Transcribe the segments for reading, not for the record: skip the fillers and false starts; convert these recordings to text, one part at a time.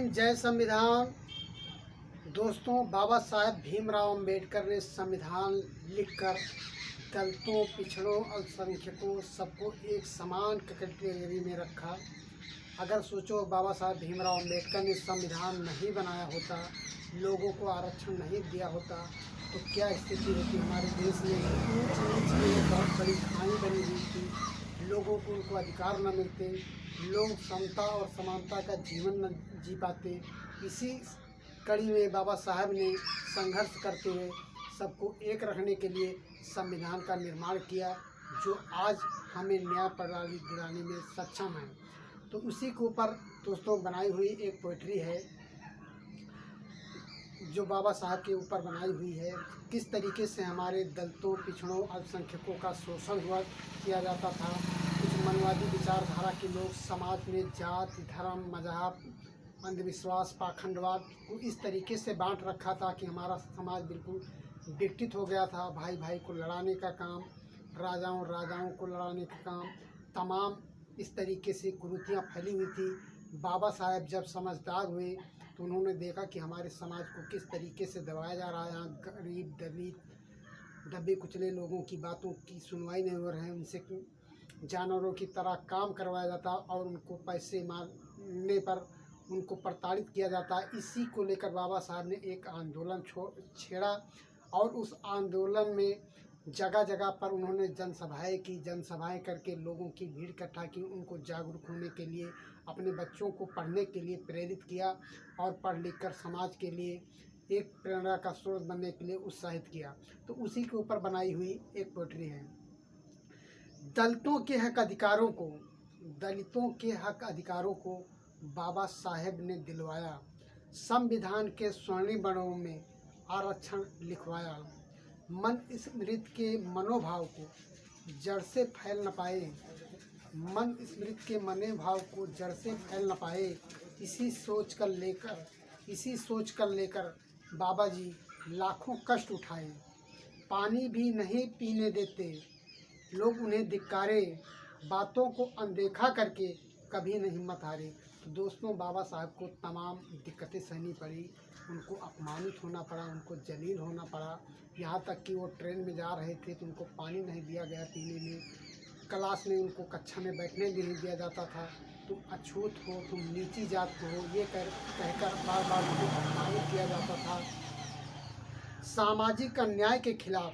जय संविधान। दोस्तों, बाबा साहेब भीमराव अंबेडकर ने संविधान लिखकर दलितों, पिछड़ों, अल्पसंख्यकों सबको एक समान कैटेगरी में रखा। अगर सोचो बाबा साहेब भीमराव अंबेडकर ने संविधान नहीं बनाया होता, लोगों को आरक्षण नहीं दिया होता, तो क्या स्थिति होती। हमारे देश में ऊंच नीच में बहुत बड़ी खाई बनी हुई थी। लोगों को उनको अधिकार न मिलते, लोग समता और समानता का जीवन न जी पाते। इसी कड़ी में बाबा साहब ने संघर्ष करते हुए सबको एक रखने के लिए संविधान का निर्माण किया, जो आज हमें न्याय प्रणाली दिलाने में सक्षम है। तो उसी के ऊपर दोस्तों बनाई हुई एक पोइट्री है, जो बाबा साहब के ऊपर बनाई हुई है। किस तरीके से हमारे दलितों, पिछड़ों, अल्पसंख्यकों का शोषण हुआ किया जाता था। कुछ मनवादी विचारधारा के लोग समाज में जाति, धर्म, मजहब, अंधविश्वास, पाखंडवाद को इस तरीके से बांट रखा था कि हमारा समाज बिल्कुल विकसित हो गया था। भाई भाई को लड़ाने का काम, राजाओं को लड़ाने का काम, तमाम इस तरीके से कुरीतियाँ फैली हुई थी। बाबा साहब जब समझदार हुए तो उन्होंने देखा कि हमारे समाज को किस तरीके से दबाया जा रहा है। यहाँ गरीब, दलित, दबे कुचले लोगों की बातों की सुनवाई नहीं हो रही है। उनसे जानवरों की तरह काम करवाया जाता और उनको पैसे मारने पर उनको प्रताड़ित किया जाता। इसी को लेकर बाबा साहब ने एक आंदोलन छेड़ा और उस आंदोलन में जगह जगह पर उन्होंने जनसभाएं करके लोगों की भीड़ इकट्ठा की, उनको जागरूक होने के लिए, अपने बच्चों को पढ़ने के लिए प्रेरित किया और पढ़ लिख कर समाज के लिए एक प्रेरणा का स्रोत बनने के लिए उत्साहित किया। तो उसी के ऊपर बनाई हुई एक पोइट्री है। दलितों के हक अधिकारों को बाबा साहेब ने दिलवाया। संविधान के स्वर्णिम वर्णों में आरक्षण लिखवाया। मन स्मृति के मनोभाव को जड़ से फैल न पाए, इसी सोच कर लेकर बाबा जी लाखों कष्ट उठाए। पानी भी नहीं पीने देते लोग उन्हें धिक्कारे, बातों को अनदेखा करके कभी नहीं हिम्मत हारे। तो दोस्तों, बाबा साहब को तमाम दिक्कतें सहनी पड़ी, उनको अपमानित होना पड़ा, उनको जलील होना पड़ा। यहाँ तक कि वो ट्रेन में जा रहे थे तो उनको पानी नहीं दिया गया पीने में। क्लास में उनको कक्षा में बैठने नहीं दिया जाता था। तुम अछूत हो, तुम नीची जात को हो, ये कहकर बार बार उनको अपमानित किया जाता था। सामाजिक अन्याय के खिलाफ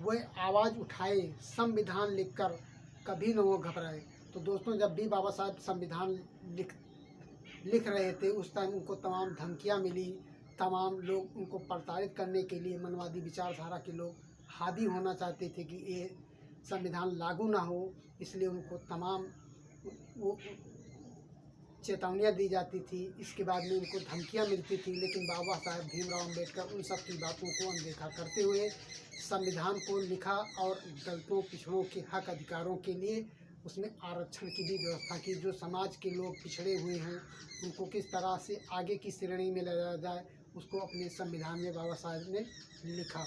वह आवाज़ उठाए, संविधान लिखकर कभी न वो घबराए। तो दोस्तों, जब भी बाबा साहब संविधान लिख रहे थे उस टाइम उनको तमाम धमकियाँ मिली। तमाम लोग उनको प्रताड़ित करने के लिए, मनवादी विचारधारा के लोग हावी होना चाहते थे कि ये संविधान लागू ना हो, इसलिए उनको तमाम वो चेतावनियाँ दी जाती थी। इसके बाद में उनको धमकियाँ मिलती थी। लेकिन बाबा साहब भीमराव अंबेडकर उन सब की बातों को अनदेखा करते हुए संविधान को लिखा और दलितों, पिछड़ों के हक अधिकारों के लिए उसमें आरक्षण की भी व्यवस्था की। जो समाज के लोग पिछड़े हुए हैं उनको किस तरह से आगे की श्रेणी में लाया जाए, उसको अपने संविधान में बाबा साहब ने लिखा।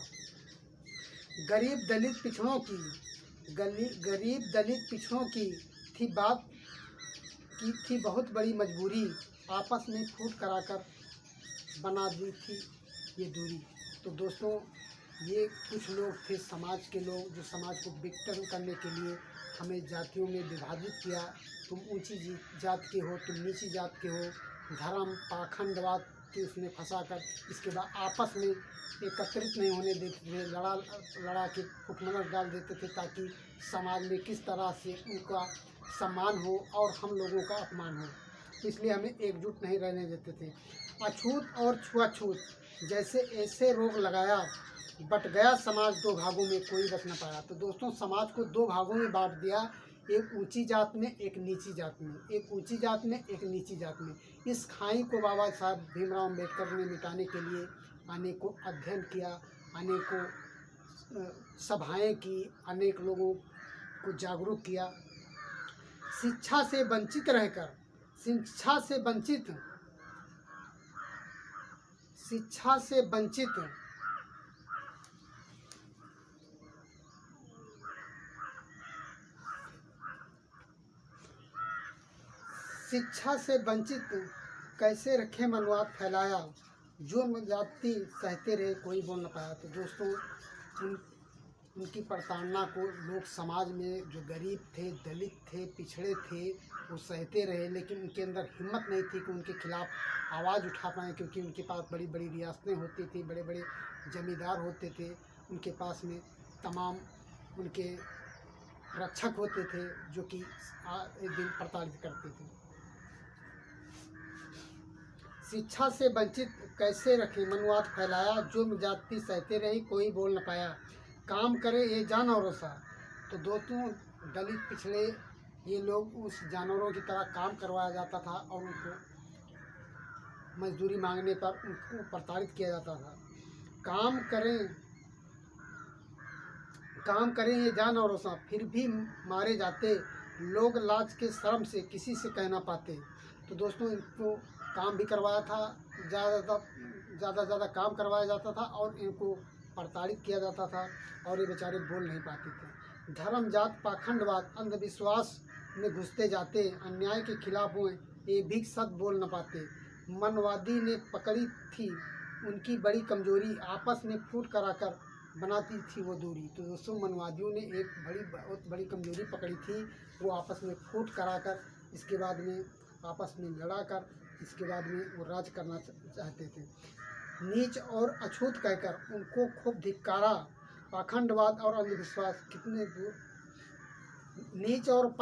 गरीब दलित पिछड़ों की थी बहुत बड़ी मजबूरी, आपस में फूट कराकर बना दी थी ये दूरी। तो दोस्तों, ये कुछ लोग थे समाज के लोग, जो समाज को विघटन करने के लिए हमें जातियों में विभाजित किया। तुम ऊंची जात के हो, तुम नीची जात के हो, धर्म, पाखंडवाद के उसमें फंसाकर इसके बाद आपस में एकत्रित नहीं होने देते थे, लड़ा के फुटमनस डाल देते थे, ताकि समाज में किस तरह से उनका सम्मान हो और हम लोगों का अपमान हो। तो इसलिए हमें एकजुट नहीं रहने देते थे। अछूत और छुआछूत जैसे ऐसे रोग लगाया, बट गया समाज दो भागों में, कोई बच न पाया। तो दोस्तों, समाज को दो भागों में बांट दिया, एक ऊंची जात में, एक नीची जात में, एक ऊंची जात में, एक नीची जात में। इस खाई को बाबा साहब भीमराव अंबेडकर ने मिटाने के लिए अनेकों अध्ययन किया, अनेकों सभाएं की, अनेक लोगों को जागरूक किया। शिक्षा से वंचित कैसे रखे मनवाद फैलाया, जुर्म जाति सहते रहे कोई बोल न पाया। तो दोस्तों उनकी प्रताड़ना को लोग समाज में जो गरीब थे, दलित थे, पिछड़े थे, वो सहते रहे, लेकिन उनके अंदर हिम्मत नहीं थी कि उनके खिलाफ़ आवाज़ उठा पाएँ, क्योंकि उनके पास बड़ी बड़ी रियासतें होती थी, बड़े बड़े जमींदार होते थे, उनके पास में तमाम उनके रक्षक होते थे जो कि एक दिन प्रताड़ित करते थे। शिक्षा से वंचित कैसे रखे मनवाद फैलाया, जुर्म जाति सहते रही कोई बोल न पाया। काम करे ये जानवरों सा। तो दोस्तों दलित पिछड़े ये लोग उस जानवरों की तरह काम करवाया जाता था और उनको मजदूरी मांगने पर उनको प्रताड़ित किया जाता था। काम करें ये जानवरों सा, फिर भी मारे जाते, लोग लाज के शर्म से किसी से कह ना पाते। तो दोस्तों इनको काम भी करवाया था, ज़्यादा काम करवाया जाता था और इनको प्रताड़ित किया जाता था और ये बेचारे बोल नहीं पाते थे। धर्म जात पाखंडवाद अंधविश्वास में घुसते जाते, अन्याय के खिलाफ हुए ये भी सच बोल न पाते। मनवादी ने पकड़ी थी उनकी बड़ी कमजोरी, आपस में फूट कराकर बनाती थी वो दूरी। तो दोस्तों मनवादियों ने एक बहुत बड़ी कमजोरी पकड़ी थी, वो आपस में फूट कराकर इसके बाद में आपस में लड़ाकर इसके बाद में वो राज करना चाहते थे। नीच और अछूत कहकर उनको खूब धिक्कारा, पाखंडवाद और अंधविश्वास कितने दूर। नीच और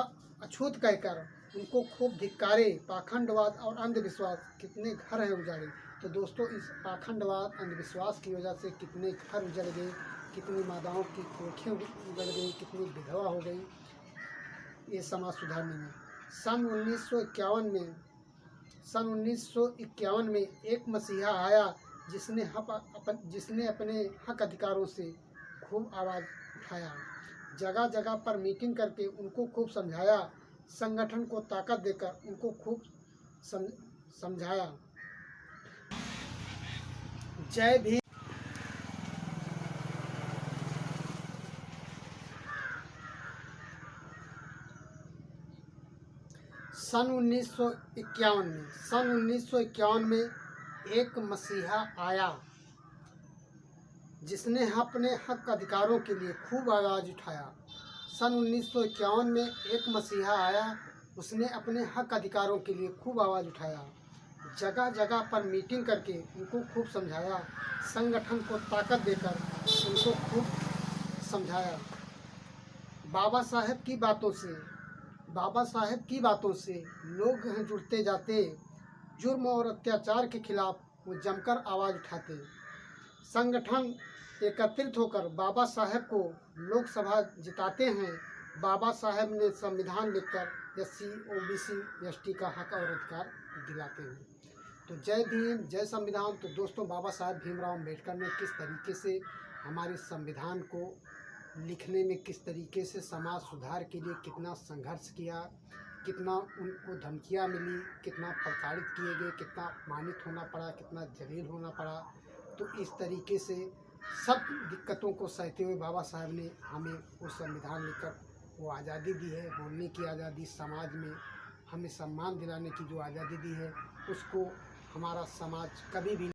अछूत कहकर उनको खूब धिक्कारे, पाखंडवाद और अंधविश्वास कितने घर हैं उजाड़े। तो दोस्तों इस पाखंडवाद अंधविश्वास की वजह से कितने घर उजड़ गए, कितनी माताओं की कोखियाँ उजड़ गई, कितनी विधवा हो गई ये समाज सुधारने में। सन 1951 में एक मसीहा आया जिसने अपने हक अधिकारों से खूब आवाज़ उठाया, जगह जगह पर मीटिंग करके उनको खूब समझाया, संगठन को ताकत देकर उनको खूब समझाया। जय भीम। सन 1951 में एक मसीहा आया जिसने अपने हक अधिकारों के लिए खूब आवाज़ उठाया। सन 1951 में एक मसीहा आया, उसने अपने हक अधिकारों के लिए खूब आवाज़ उठाया, जगह जगह पर मीटिंग करके उनको खूब समझाया, संगठन को ताकत देकर उनको खूब समझाया। बाबा साहेब की बातों से लोग जुड़ते जाते, जुर्म और अत्याचार के खिलाफ वो जमकर आवाज़ उठाते। संगठन एकत्रित होकर बाबा साहेब को लोकसभा जिताते हैं। बाबा साहेब ने संविधान लिखकर SC, OBC, ST का हक और अधिकार दिलाते हैं। तो जय भीम, जय संविधान। तो दोस्तों बाबा साहेब भीमराव अम्बेडकर ने किस तरीके से हमारे संविधान को लिखने में, किस तरीके से समाज सुधार के लिए कितना संघर्ष किया, कितना उनको धमकियाँ मिली, कितना प्रताड़ित किए गए, कितना अपमानित होना पड़ा, कितना जलील होना पड़ा। तो इस तरीके से सब दिक्कतों को सहते हुए बाबा साहब ने हमें वो संविधान लिखकर वो आज़ादी दी है, बोलने की आज़ादी, समाज में हमें सम्मान दिलाने की जो आज़ादी दी है, उसको हमारा समाज कभी भी